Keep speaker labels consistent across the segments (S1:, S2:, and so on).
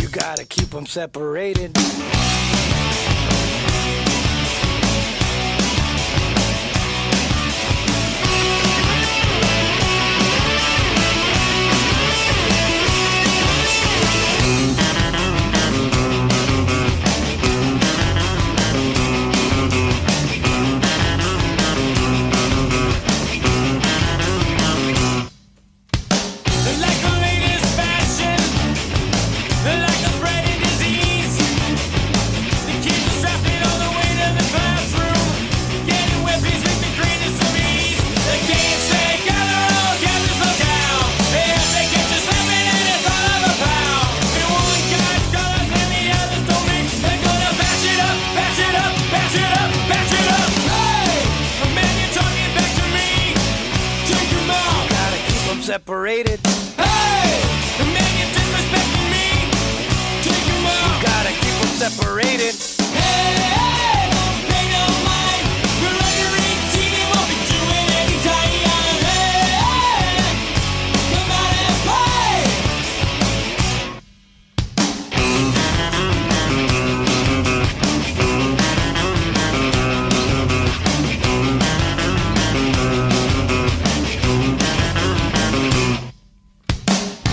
S1: You gotta keep them separated. Separated.
S2: Hey! The man you're disrespecting me. Take him out.
S1: You gotta keep them separated.
S2: Hey, hey, don't pay no mind. We're under 18 and won't be doing any time. Hey, come out and play.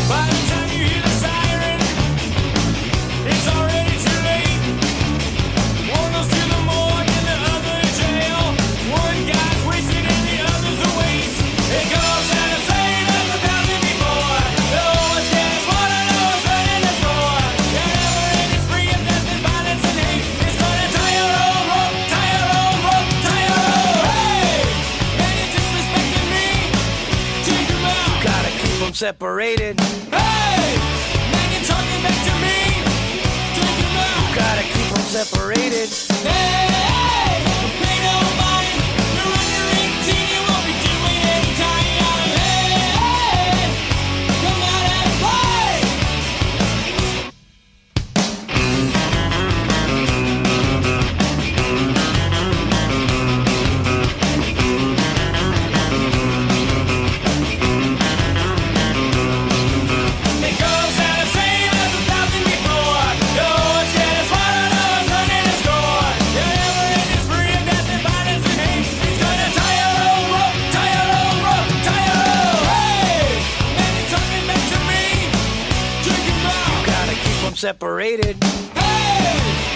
S2: By the time you hear the siren, it's already too late. One goes to the morgue and the other to jail. One guy's wasted and the other's a waste. It goes out the same as 1,000 before. The oldest gas water, no one's running the floor. That never ending spree of death and violence and hate. It's gonna tie your own rope, tie your own rope, tie your own. Hey, man, you're disrespecting me. Take him out.
S1: You gotta keep them separated.
S2: Hey, man, you're talking back to me. Take him out.
S1: You gotta keep them separated.
S2: Hey, don't pay no mind. You're under 18, you won't be doing any time. Hey, come out and play. It goes out the same as 1,000 before. No one's getting swallowed, no one's running the score. You're never ending spree of death and violence and hate. It's gonna tie your own rope, tie your own rope, tie your own. Hey, man, you're talking back to me. Take him out.
S1: You gotta keep them separated.
S2: Hey,